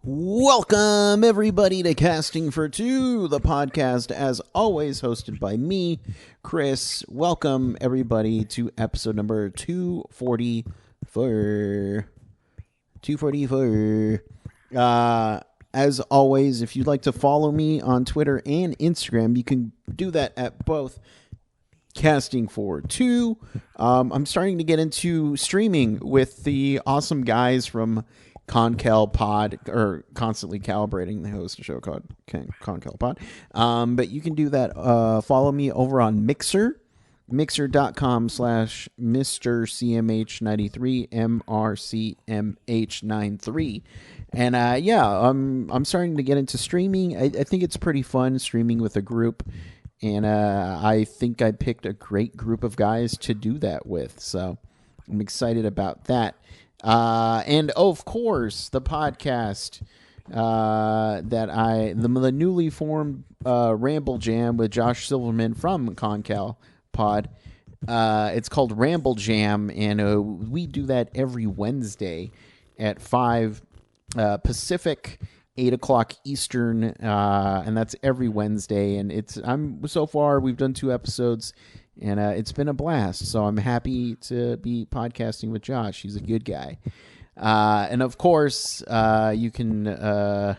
Welcome, everybody, to Casting for Two, the podcast, as always, hosted by me, Chris. Welcome, everybody, to episode number 244. 244. As always, if you'd like to follow me on Twitter and Instagram, you can do that at both Casting for Two. I'm starting to get into streaming with the awesome guys from Concal Pod, or Constantly Calibrating. They host a show called Concal Pod. But you can do that. Follow me over on Mixer, mixer.com/MrCMH93, MRCMH93. And I'm starting to get into streaming. I think it's pretty fun streaming with a group. And I think I picked a great group of guys to do that with. So I'm excited about that. And of course, the podcast the newly formed Ramble Jam with Josh Silverman from Concal Pod. It's called Ramble Jam, and we do that every Wednesday at 5 Pacific, 8 o'clock Eastern, and that's every Wednesday. And so far we've done 2 episodes. And it's been a blast, so I'm happy to be podcasting with Josh. He's a good guy. And, of course, you can... I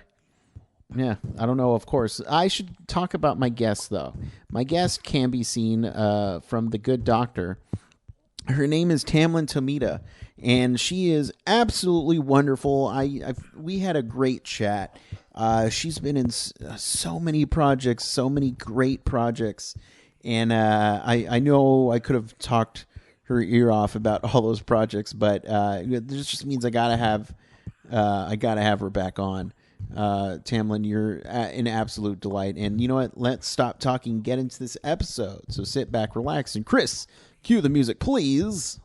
don't know, of course. I should talk about my guest, though. My guest can be seen from The Good Doctor. Her name is Tamlyn Tomita, and she is absolutely wonderful. We had a great chat. She's been in so many projects, so many great projects. And I know I could have talked her ear off about all those projects, but this just means I gotta have her back on. Tamlyn, you're an absolute delight. And you know what? Let's stop talking and get into this episode. So sit back, relax, and Chris, cue the music, please.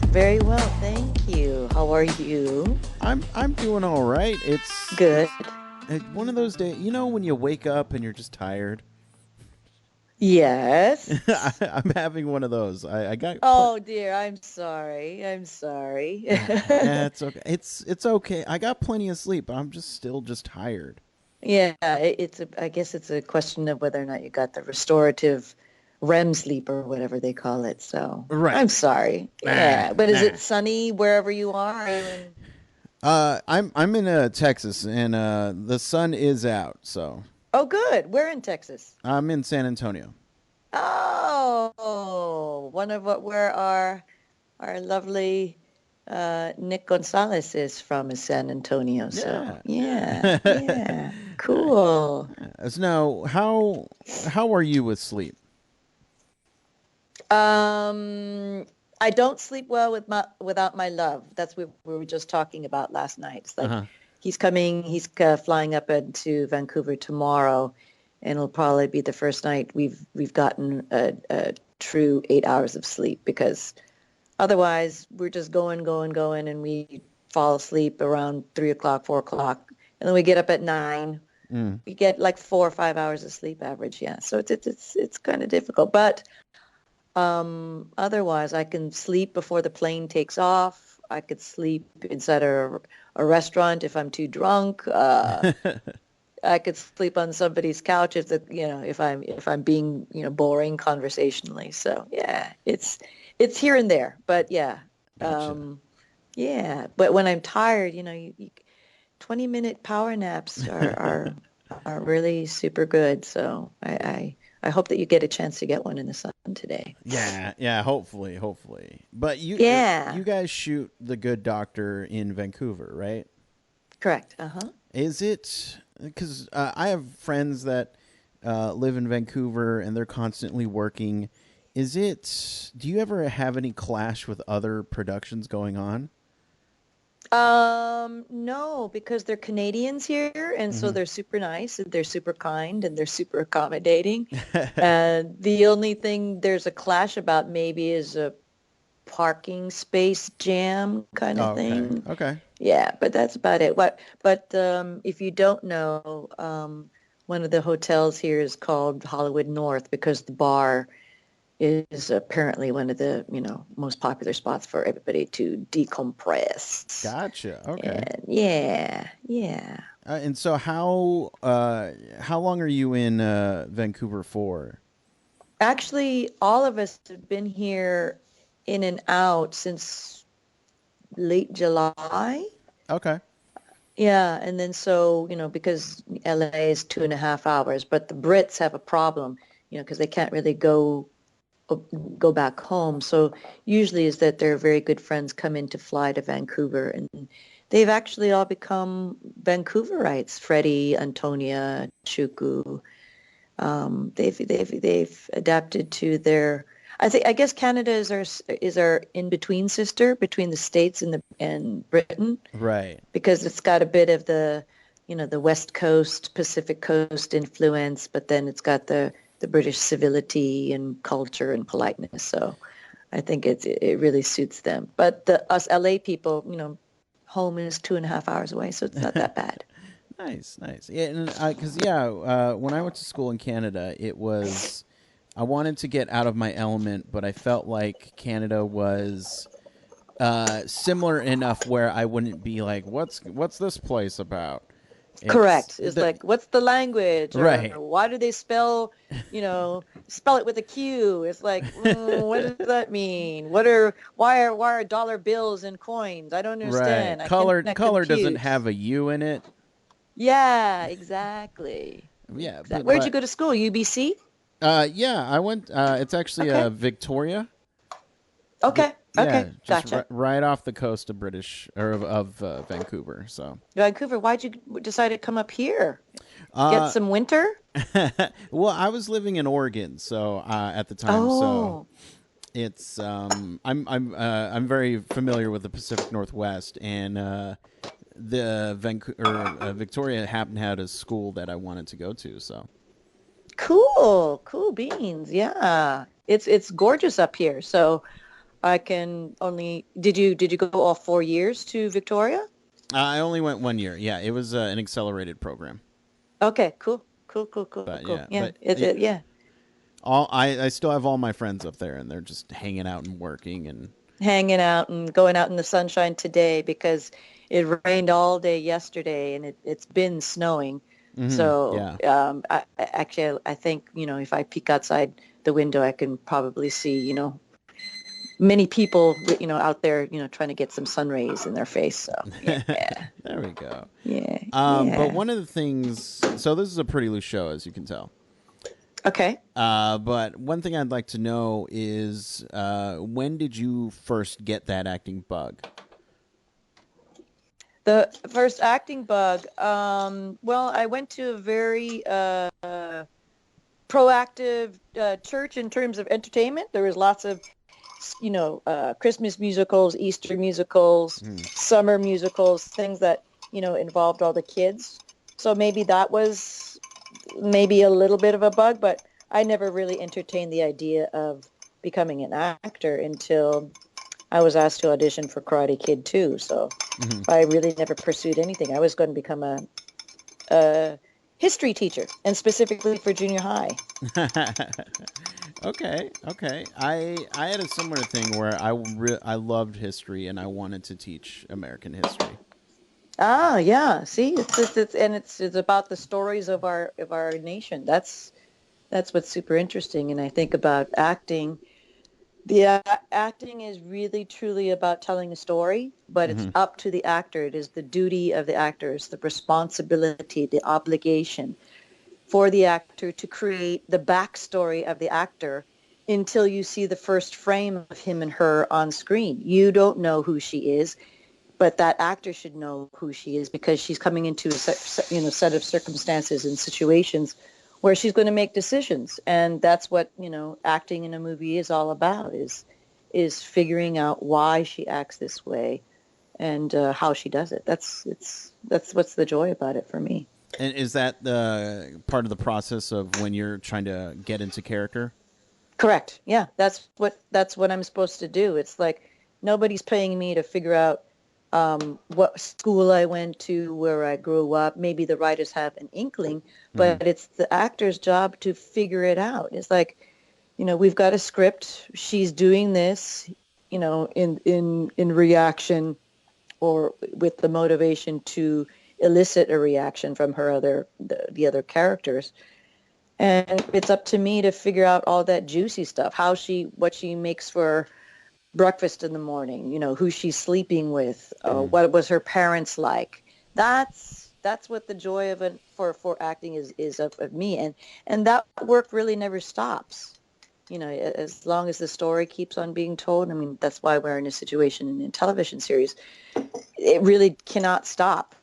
Very well, thank you. How are you? I'm doing all right. It's good. One of those days, you know, when you wake up and you're just tired. Yes. I'm having one of those. I got. Oh dear, I'm sorry. Yeah, it's okay. It's okay. I got plenty of sleep, but I'm still tired. Yeah, I guess it's a question of whether or not you got the restorative REM sleep or whatever they call it. So right. I'm sorry. Yeah, but is it sunny wherever you are? I'm in Texas, and the sun is out. So. Oh, good. Where in Texas? I'm in San Antonio. Oh, where our lovely Nick Gonzalez is from is San Antonio. So yeah, cool. So now, how are you with sleep? I don't sleep well without my love. That's what we were just talking about last night. It's like he's flying up into Vancouver tomorrow, and it'll probably be the first night we've gotten a true 8 hours of sleep, because otherwise we're just going, and we fall asleep around 3 o'clock, 4 o'clock, and then we get up at 9. We get like 4 or 5 hours of sleep average. Yeah, so it's kind of difficult, but. Otherwise, I can sleep before the plane takes off. I could sleep inside a restaurant if I'm too drunk. I could sleep on somebody's couch if I'm being boring conversationally. So yeah, it's here and there. But yeah, yeah. But when I'm tired, 20-minute power naps are really super good. So I hope that you get a chance to get one in the sun today. Yeah, hopefully. But you guys shoot The Good Doctor in Vancouver, right? Correct. Is it, because I have friends that live in Vancouver and they're constantly working. Do you ever have any clash with other productions going on? No, because they're Canadians here, and so Hmm. they're super nice and they're super kind and they're super accommodating. And the only thing there's a clash about maybe is a parking space jam kind of Oh, okay. thing. Okay. Yeah, but that's about it. But if you don't know, one of the hotels here is called Hollywood North because the bar is apparently one of the, most popular spots for everybody to decompress. Gotcha. Okay. And yeah, yeah. And so how long are you in Vancouver for? Actually, all of us have been here in and out since late July. Okay. Yeah, and then so, because LA is 2.5 hours, but the Brits have a problem, because they can't really go back home. So usually is that their very good friends come in to fly to Vancouver, and they've actually all become Vancouverites. Freddie, Antonia, Chuku. They've adapted to their. I guess Canada is our in between sister between the States and Britain Right. because it's got a bit of the West Coast, Pacific Coast influence, but then it's got the British civility and culture and politeness. So I think it really suits them. But us LA people, home is 2.5 hours away, so it's not that bad. Nice, nice. Yeah, and because when I went to school in Canada, I wanted to get out of my element, but I felt like Canada was similar enough where I wouldn't be like, what's this place about? It's Correct. It's like, what's the language, or right, why do they spell it with a Q? It's like, what does that mean? Why are dollar bills and coins? I don't right. understand. I cannot Color doesn't compute. have a U in it. Yeah, exactly. Yeah, Where'd you go to school? UBC? yeah, I went. It's actually Okay. Victoria. Okay. Yeah, Okay. just Gotcha. right off the coast of British or of Vancouver. So, Vancouver, why'd you decide to come up here? Get uh, some winter? well, I was living in Oregon, so at the time, so Oh, it's I'm very familiar with the Pacific Northwest, and the Vancouver Victoria happened to have a school that I wanted to go to. So, cool. Cool beans. Yeah. It's gorgeous up here. So I can only did you go all 4 years to Victoria? I only went 1 year. Yeah, it was an accelerated program, Okay, cool. Cool, cool, cool, but cool. yeah, Yeah. Yeah. I still have all my friends up there, and they're just hanging out and working, and Hanging out and going out in the sunshine today because it rained all day yesterday and it's been snowing. So yeah. I think, if I peek outside the window, I can probably see, many people, out there, trying to get some sun rays in their face. So yeah, There we go. yeah, But yeah. one of the things, so this is a pretty loose show, as you can tell. Okay. But one thing I'd like to know is when did you first get that acting bug? The first acting bug. Well, I went to a very proactive church in terms of entertainment. There was lots of, Christmas musicals, Easter musicals, Hmm. summer musicals, things that, involved all the kids. So maybe that was maybe a little bit of a bug, but I never really entertained the idea of becoming an actor until I was asked to audition for Karate Kid 2. So Hmm. I really never pursued anything. I was going to become a history teacher, and specifically for junior high. Okay, okay. I had a similar thing where I loved history and I wanted to teach American history. Ah, yeah. See, it's about the stories of our nation. That's what's super interesting. And I think about acting. The acting is really truly about telling a story, but it's Hmm. up to the actor. It is the duty of the actor. It's the responsibility, the obligation for the actor to create the backstory of the actor until you see the first frame of him and her on screen. You don't know who she is, but that actor should know who she is because she's coming into a set of circumstances and situations where she's going to make decisions. And that's what, acting in a movie is all about, is figuring out why she acts this way and how she does it. That's what's the joy about it for me. And is that the part of the process of when you're trying to get into character? Correct. Yeah, that's what I'm supposed to do. It's like nobody's paying me to figure out what school I went to, where I grew up. Maybe the writers have an inkling, Mm-hmm. but it's the actor's job to figure it out. It's like, we've got a script. She's doing this, in reaction or with the motivation to elicit a reaction from the other characters. And it's up to me to figure out all that juicy stuff, what she makes for breakfast in the morning, who she's sleeping with, Mm-hmm. what was her parents like. That's what the joy of it for acting is of me. And that work really never stops. As long as the story keeps on being told. I mean, that's why we're in a situation in a television series. It really cannot stop,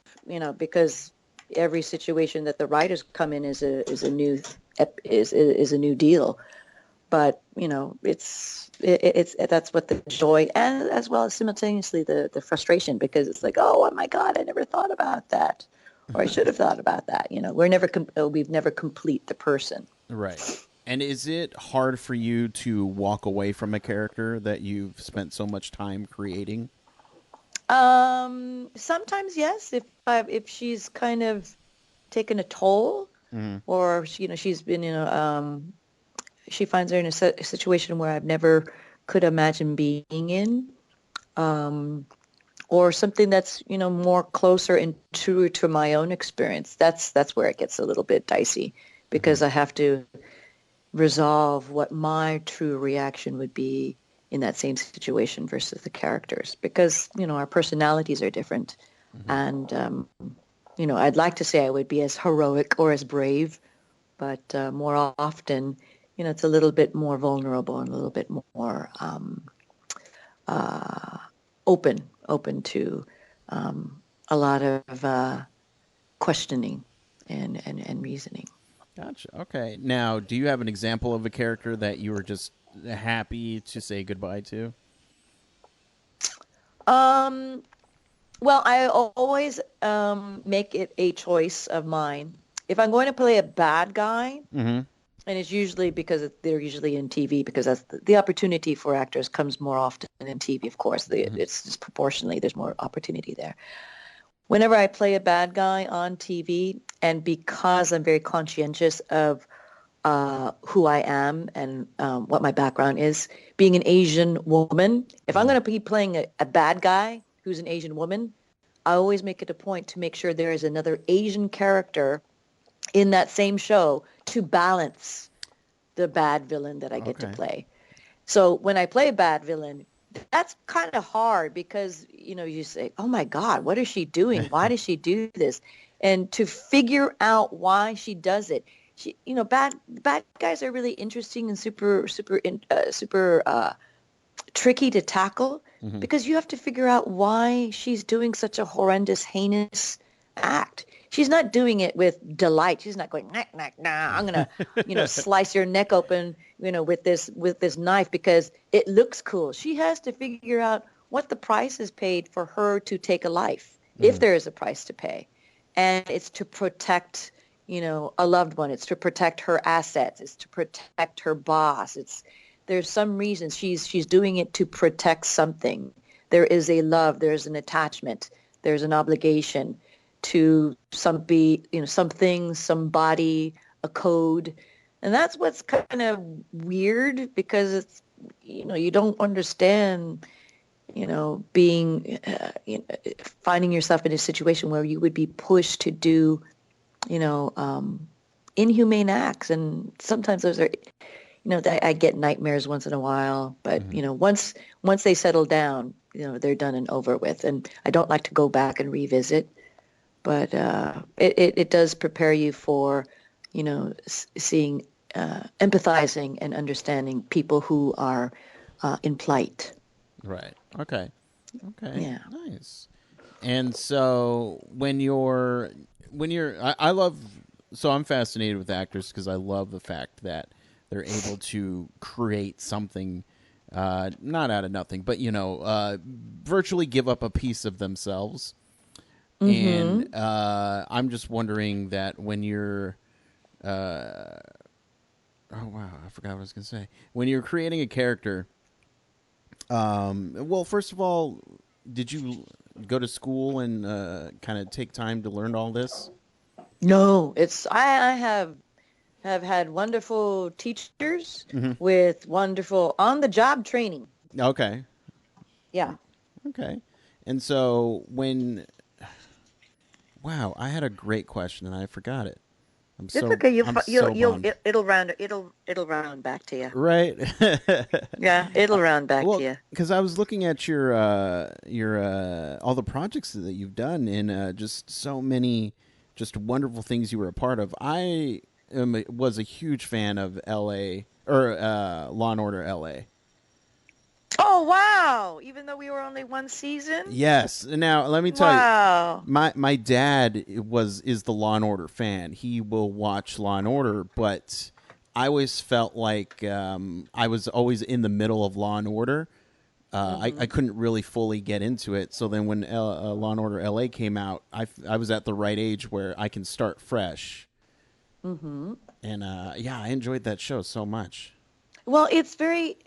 because every situation that the writers come in is a new deal. But it's that's what the joy, and as well as simultaneously the frustration, because it's like, oh my God, I never thought about that, or I should have thought about that. We've never complete the person. Right. And is it hard for you to walk away from a character that you've spent so much time creating? Sometimes yes, if she's kind of taken a toll, Mm-hmm. or she's been she finds her in a situation where I've never could imagine being in, um, or something that's more closer and truer to my own experience. That's where it gets a little bit dicey, Mm-hmm. because I have to resolve what my true reaction would be in that same situation versus the characters, because our personalities are different. Mm-hmm. And I'd like to say I would be as heroic or as brave, but more often, it's a little bit more vulnerable and a little bit more uh, open to a lot of questioning and reasoning. Gotcha. Okay. Now, do you have an example of a character that you were just happy to say goodbye to? Um, well, I always make it a choice of mine. If I'm going to play a bad guy, Mm-hmm. and it's usually because they're usually in TV, because that's the opportunity for actors comes more often in TV, of course. Mm-hmm. It's just proportionally, there's more opportunity there. Whenever I play a bad guy on TV, and because I'm very conscientious of who I am and what my background is, being an Asian woman, if I'm Mm-hmm. going to be playing a bad guy who's an Asian woman, I always make it a point to make sure there is another Asian character in that same show to balance the bad villain that I get to Okay. play. So when I play a bad villain, that's kind of hard, because you say, "Oh my God, what is she doing? Why does she do this?" And to figure out why she does it. Bad guys are really interesting and super tricky to tackle, Mm-hmm. because you have to figure out why she's doing such a horrendous, heinous act. She's not doing it with delight. She's not going, nah, nah, nah, I'm gonna, slice your neck open, with this knife because it looks cool. She has to figure out what the price is paid for her to take a life, if Mm-hmm. there is a price to pay. And it's to protect, a loved one. It's to protect her assets. It's to protect her boss. There's some reason she's doing it to protect something. There is a love, there's an attachment, there's an obligation to something, somebody, a code. And that's what's kind of weird, because it's you don't understand, being finding yourself in a situation where you would be pushed to do, you know, um, inhumane acts. And sometimes those are, I get nightmares once in a while, but Mm-hmm. once they settle down, they're done and over with. And I don't like to go back and revisit, but it does prepare you for, seeing, empathizing and understanding people who are in plight. Right. Okay. Okay. Yeah. Nice. And so when you're I love so I'm fascinated with actors because I love the fact that they're able to create something, not out of nothing, but virtually give up a piece of themselves. And Mm-hmm. I'm just wondering that when you're, oh wow, I forgot what I was gonna say. When you're creating a character, well, first of all, did you go to school and kind of take time to learn all this? No, I have had wonderful teachers Hmm. with wonderful on-the-job training. Okay. Yeah. Okay. And so when wow, I had a great question and I forgot it. It's okay. I'm so bummed. It'll round back to you. Right. Yeah, it'll round back to Well, you. because I was looking at your all the projects that you've done and just so many just wonderful things you were a part of. Was a huge fan of L.A. or Law and Order L.A. Oh, wow. Even though we were only one season? Yes. Now let me tell you, Wow. my dad is the Law and Order fan. He will watch Law and Order, but I always felt like I was always in the middle of Law and Order. I Mm-hmm. couldn't really fully get into it. So then when Law and Order LA came out, I was at the right age where I can start fresh. Mm-hmm. And yeah, I enjoyed that show so much. Well, it's very,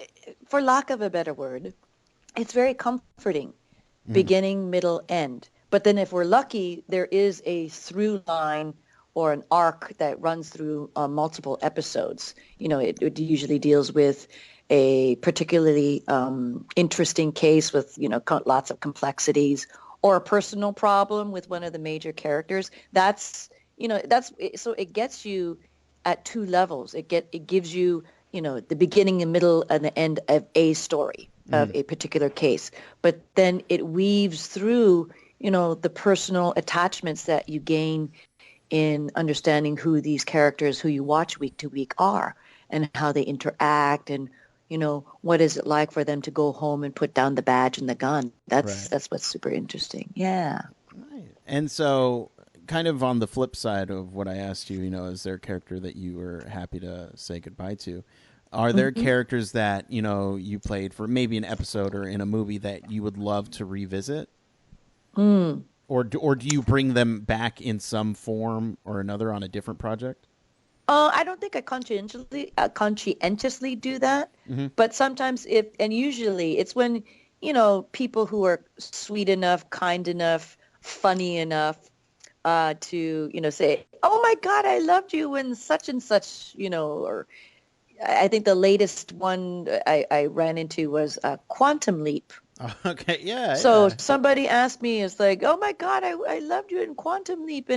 for lack of a better word, it's very comforting, Mm, beginning, middle, end. But then if we're lucky, there is a through line or an arc that runs through multiple episodes. It usually deals with a particularly interesting case with, lots of complexities or a personal problem with one of the major characters. So it gets you at two levels. It gives you, the beginning, the middle, and the end of a story of mm, a particular case. But then it weaves through, the personal attachments that you gain in understanding who these characters who you watch week to week are and how they interact and what is it like for them to go home and put down the badge and the gun. That's right. that's what's super interesting. Yeah. Right. And so, kind of on the flip side of what I asked you, is there a character that you were happy to say goodbye to? Are there Hmm. characters that you played for maybe an episode or in a movie that you would love to revisit? Mm. Or do you bring them back in some form or another on a different project? I don't think I conscientiously do that, Hmm. but sometimes and usually it's when, people who are sweet enough, kind enough, funny enough, to, say, oh my God, I loved you when such and such, or I think the latest one I ran into was Quantum Leap. Okay, yeah, So yeah. somebody asked me, it's like, oh my God, I loved you in Quantum Leap.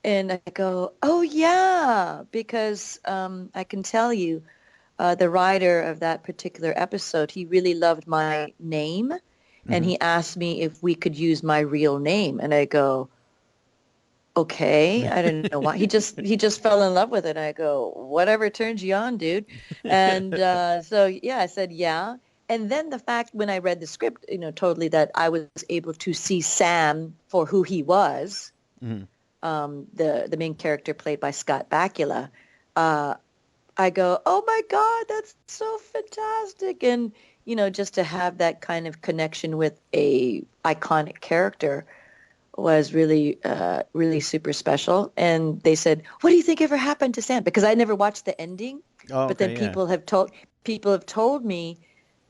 And I go, oh yeah, because I can tell you, the writer of that particular episode, he really loved my name, and Hmm. he asked me if we could use my real name. And I go, okay, I don't know why. He just fell in love with it. I go, whatever turns you on, dude. And so yeah, I said yeah. And then the fact when I read the script, totally that I was able to see Sam for who he was, Hmm. the main character played by Scott Bakula. Uh, I go, oh my God, that's so fantastic. And, just to have that kind of connection with a iconic character was really, really super special. And they said, what do you think ever happened to Sam? Because I never watched the ending, Oh, but then okay, yeah. people have told me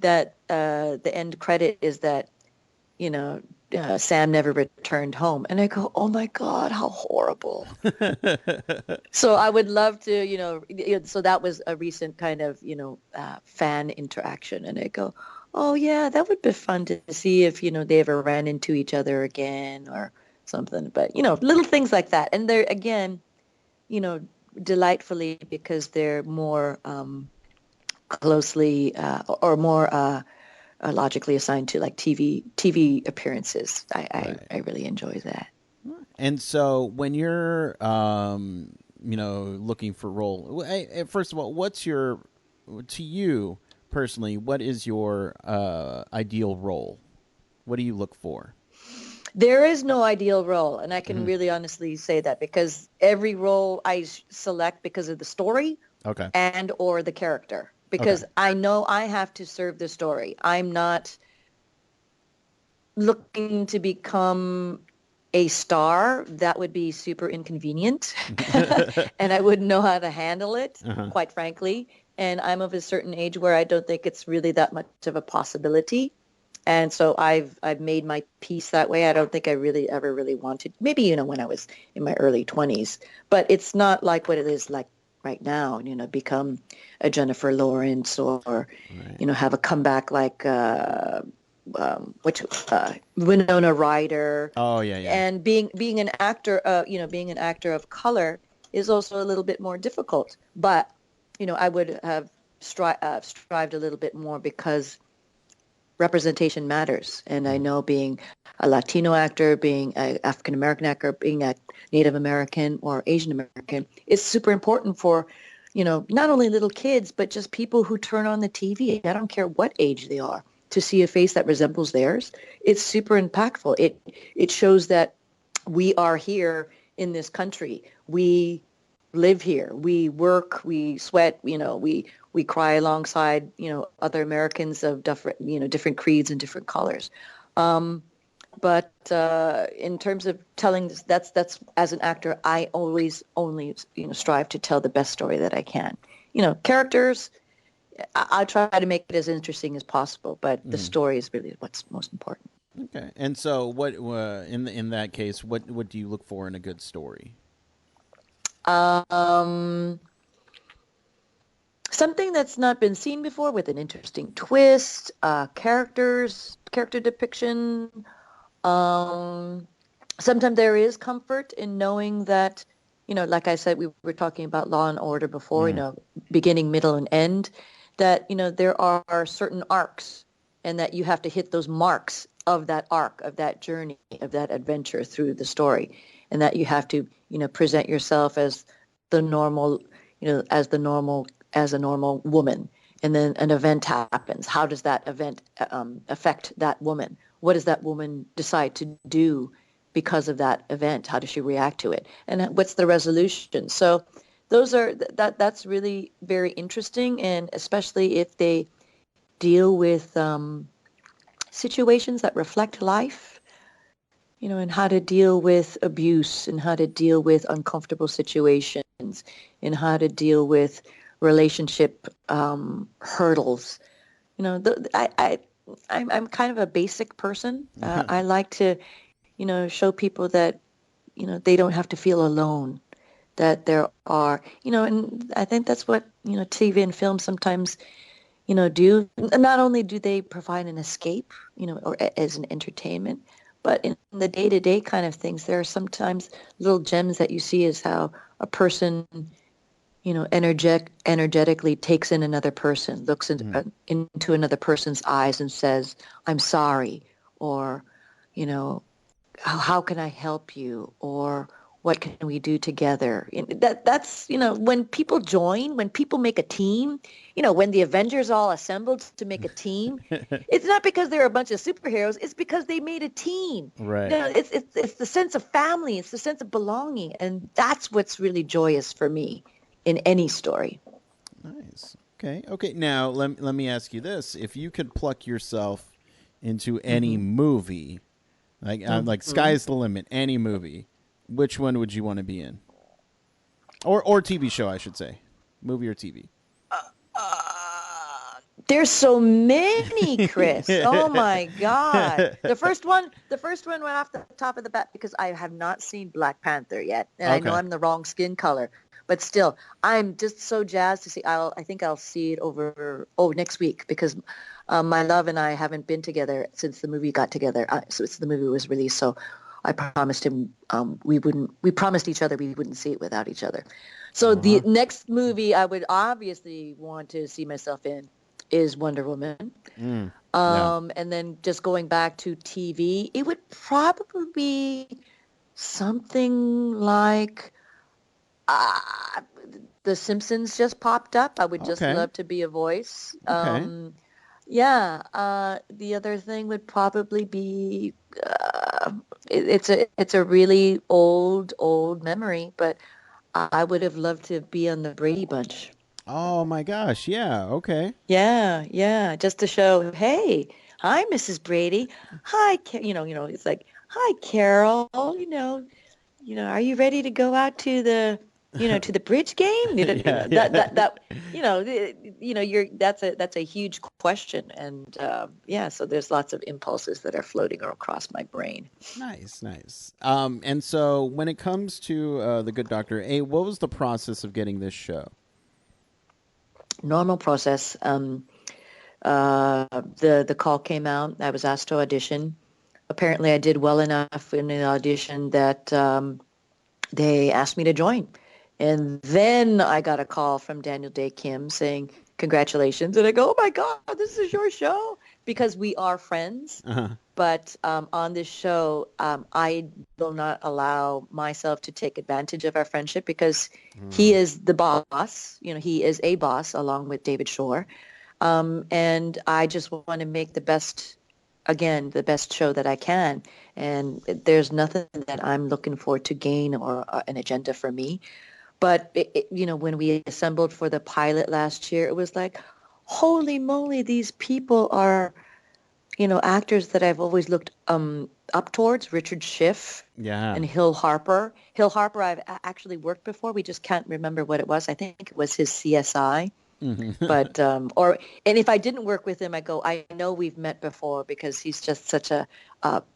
that the end credit is that, you know, Sam never returned home. And I go, oh my God, how horrible. So I would love to, so that was a recent kind of, fan interaction. And I go, oh yeah, that would be fun to see if, they ever ran into each other again or something. But, little things like that. And they're, again, you know, delightfully because they're more closely or more logically assigned to like TV appearances. Right. I really enjoy that. And so when you're looking for role, first of all, what's your to you personally, what is your ideal role? What do you look for? There is no ideal role, and I can really honestly say that because every role I select because of the story Okay. and or the character. Okay. Because I know I have to serve the story. I'm not looking to become a star. That would be super inconvenient, and I wouldn't know how to handle it, Uh-huh. quite frankly. And I'm of a certain age where I don't think it's really that much of a possibility. And so I've made my peace that way. I don't think I really ever really wanted, maybe, when I was in my early 20s, but it's not like what it is like right now, become a Jennifer Lawrence or, Right. have a comeback like which Winona Ryder. Oh, yeah, yeah. And being an actor, being an actor of color is also a little bit more difficult. But, I would have strived a little bit more because representation matters. And I know being a Latino actor, being an African American actor, being a Native American or Asian American, is super important for, not only little kids, but just people who turn on the TV. I don't care what age they are, to see a face that resembles theirs. It's super impactful. It shows that we are here in this country. We live here. We work, we sweat, we cry alongside, other Americans of different creeds and different colors. But in terms of telling this, that's as an actor, I always only, strive to tell the best story that I can. Characters, I try to make it as interesting as possible, but the story is really what's most important. Okay. And so, what in that case, what do you look for in a good story? Um, Something that's not been seen before with an interesting twist, character depiction. Um, Sometimes there is comfort in knowing that, like I said, we were talking about Law and Order before, Mm. beginning, middle, and end, that, there are certain arcs and that you have to hit those marks of that arc, of that journey, of that adventure through the story, and that you have to, present yourself as the normal, as a normal woman. And then an event happens. How does that event affect that woman? What does that woman decide to do because of that event? How does she react to it? And what's the resolution? So that's really very interesting, and especially if they deal with situations that reflect life, and how to deal with abuse and how to deal with uncomfortable situations and how to deal with relationship hurdles. I'm kind of a basic person. I like to, show people that, they don't have to feel alone, that there are, and I think that's what, TV and film sometimes, do. Not only do they provide an escape, or as an entertainment, but in the day-to-day kind of things, there are sometimes little gems that you see as how a person, energetically takes in another person, looks into another person's eyes and says, "I'm sorry," or, how can I help you? Or what can we do together? That's, when people join, when people make a team, when the Avengers all assembled to make a team, it's not because they're a bunch of superheroes. It's because they made a team. Right. It's the sense of family. It's the sense of belonging. And that's what's really joyous for me in any story. Nice. Okay. Okay. Now let me ask you this: if you could pluck yourself into any Hmm. movie, like Hmm. sky's the limit, any movie, which one would you want to be in? Or TV show, I should say, movie or TV. There's so many, Chris. Oh my God. The first one right off the top of the bat, because I have not seen Black Panther yet. And I know Okay. I'm the wrong skin color, but still, I'm just so jazzed to see. I think I'll see it next week because my love and I haven't been together since the movie got together. Since the movie was released. So I promised him we promised each other we wouldn't see it without each other. So the Uh-huh. next movie I would obviously want to see myself in is Wonder Woman. Mm. Yeah. And then just going back to TV, it would probably be something like uh, The Simpsons just popped up. I would just Okay. love to be a voice. Okay. Yeah. The other thing would probably be it's a really old memory, but I would have loved to be on the Brady Bunch. Oh my gosh. Yeah. Okay. Yeah, yeah, just to show, hey, hi, Mrs. Brady. Hi, it's like, hi, Carol. Are you ready to go out to to the bridge game? Yeah. Yeah. You're that's a huge question, and yeah, so there's lots of impulses that are floating across my brain. Nice, nice. And so when it comes to the Good Doctor, what was the process of getting this show? Normal process. The call came out. I was asked to audition. Apparently, I did well enough in the audition that they asked me to join. And then I got a call from Daniel Day Kim saying, congratulations. And I go, oh my God, this is your show. Because we are friends. Uh-huh. But on this show, I will not allow myself to take advantage of our friendship because he Mm. is the boss. He is a boss along with David Shore. And I just want to make again, the best show that I can. And there's nothing that I'm looking for to gain or an agenda for me. But, when we assembled for the pilot last year, it was like, holy moly, these people are, actors that I've always looked up towards, Richard Schiff Yeah. and Hill Harper. Hill Harper, I've actually worked before. We just can't remember what it was. I think it was his CSI. Hmm. But and if I didn't work with him, I go, I know we've met before because he's just such a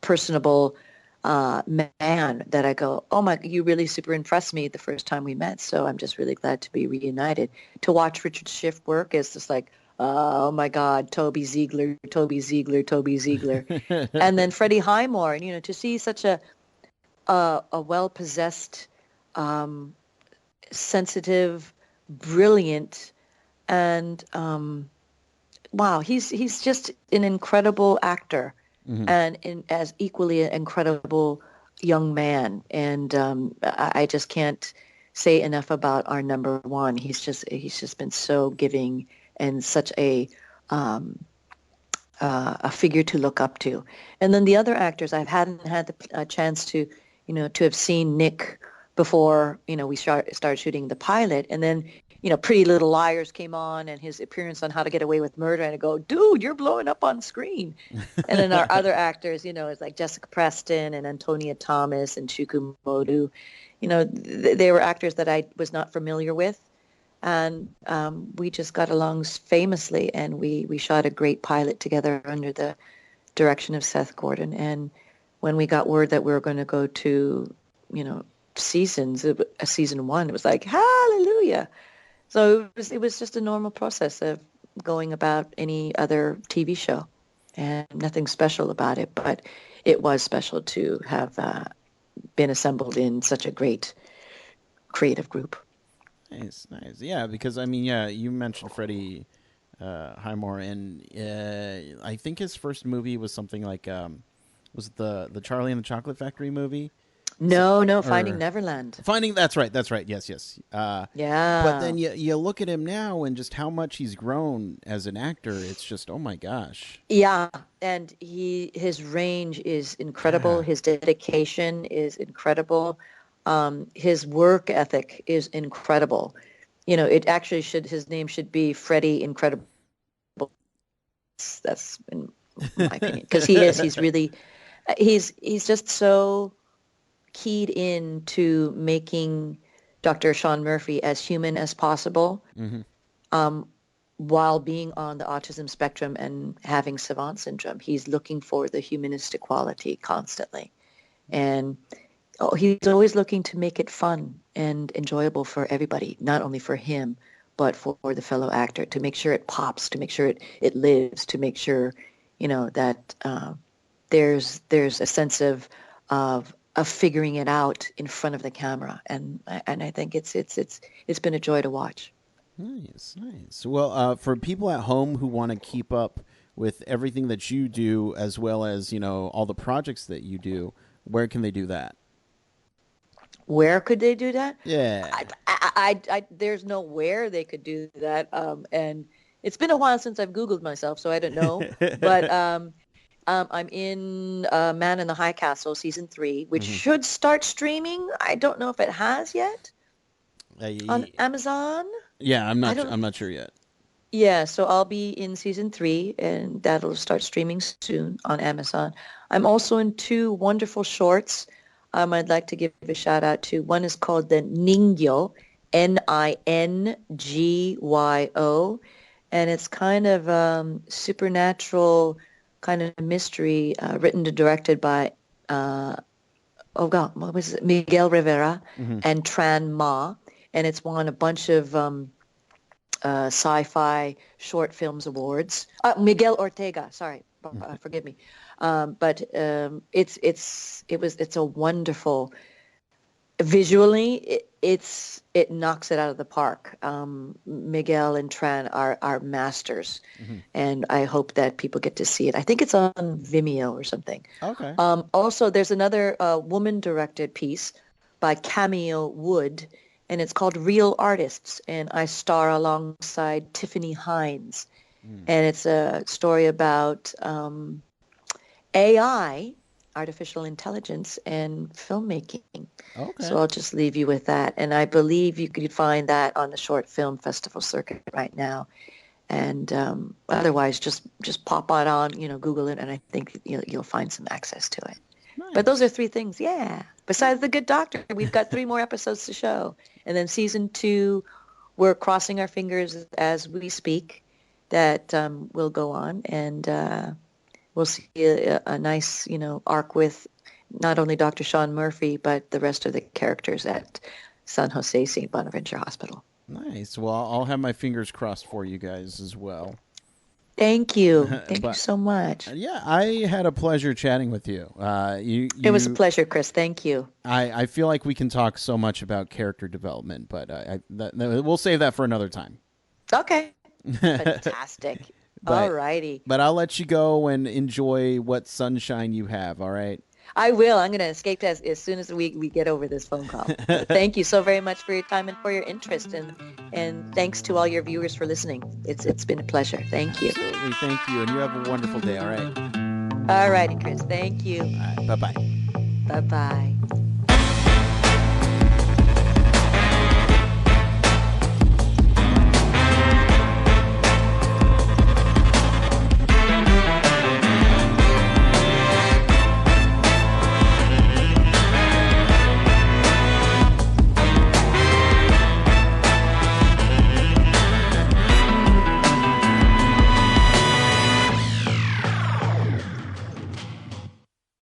personable man that I go, oh my, you really super impressed me the first time we met. So I'm just really glad to be reunited. To watch Richard Schiff work is just like, oh my God, Toby Ziegler, Toby Ziegler, Toby Ziegler. And then Freddie Highmore, and to see such a well-possessed, um, sensitive, brilliant, and wow, he's just an incredible actor Hmm. and as equally an incredible young man. And I just can't say enough about our number one. He's just been so giving and such um, a figure to look up to. And then the other actors, I hadn't had the chance to have seen Nick before, we started shooting the pilot. And then, Pretty Little Liars came on and his appearance on How to Get Away with Murder. And I go, dude, you're blowing up on screen. And then our other actors, it's like Jessica Preston and Antonia Thomas and Chuku Modu. They were actors that I was not familiar with. And we just got along famously, and we shot a great pilot together under the direction of Seth Gordon. And when we got word that we were going to go to, you know, season one, it was like, hallelujah. So it was just a normal process of going about any other TV show, and nothing special about it. But it was special to have been assembled in such a great creative group. Nice, nice. Yeah, because I mean, yeah, you mentioned Freddie Highmore, and I think his first movie was something like was it the Charlie and the Chocolate Factory movie? So, No, no, Finding or Neverland. Finding. That's right. That's right. Yes, yes. But Yeah. then you look at him now and just how much he's grown as an actor. It's just oh my gosh. Yeah, and his range is incredible. Yeah. His dedication is incredible. His work ethic is incredible. It actually should his name should be Freddie Incredible. That's in my opinion because he's really he's just so keyed in to making Dr. Sean Murphy as human as possible. Hmm. Um, while being on the autism spectrum and having savant syndrome, he's looking for the humanistic quality constantly. And he's always looking to make it fun and enjoyable for everybody, not only for him, but for the fellow actor, to make sure it pops, to make sure it lives, to make sure, that there's a sense of figuring it out in front of the camera. And I think it's been a joy to watch. Nice, nice. Well, for people at home who want to keep up with everything that you do, as well as all the projects that you do, where can they do that? Where could they do that? Yeah. There's no where they could do that. And it's been a while since I've Googled myself, so I don't know. But I'm in Man in the High Castle season 3, which Mm-hmm. should start streaming. I don't know if it has yet on Amazon. Yeah, I don't. I'm not sure yet. Yeah, so I'll be in season 3, and that'll start streaming soon on Amazon. I'm also in 2 wonderful shorts. I'd like to give a shout out to. One is called the Ningyo, Ningyo, and it's kind of supernatural kind of mystery, written and directed by oh God, what was it? Miguel Rivera Mm-hmm. and Tran Ma, and it's won a bunch of sci-fi short films awards. Miguel Ortega, sorry, forgive me. But it's a wonderful visually. It knocks it out of the park. Miguel and Tran are masters, Mm-hmm. and I hope that people get to see it. I think it's on Vimeo or something. Okay. Also, there's another woman-directed piece by Camille Wood, and it's called Real Artists, and I star alongside Tiffany Hines. And it's a story about AI, artificial intelligence, and filmmaking. Okay. So I'll just leave you with that. And I believe you could find that on the Short Film Festival circuit right now. And otherwise, just pop it on, Google it, and I think you'll find some access to it. Nice. But those are 3 things, yeah. Besides The Good Doctor, we've got 3 more episodes to show. And then season 2, we're crossing our fingers as we speak that will go on. And we'll see a nice, arc with not only Dr. Sean Murphy, but the rest of the characters at San Jose St. Bonaventure Hospital. Nice. Well, I'll have my fingers crossed for you guys as well. Thank you. Thank you so much. Yeah, I had a pleasure chatting with you. It was a pleasure, Chris. Thank you. I feel like we can talk so much about character development, but we'll save that for another time. Okay. Fantastic. All righty. But I'll let you go and enjoy what sunshine you have, all right? I will. I'm going to escape as soon as we get over this phone call. So thank you so very much for your time and for your interest. And thanks to all your viewers for listening. It's been a pleasure. Thank you. Absolutely. Thank you. And you have a wonderful day, all right? All righty, Chris. Thank you. All right. Bye-bye. Bye-bye.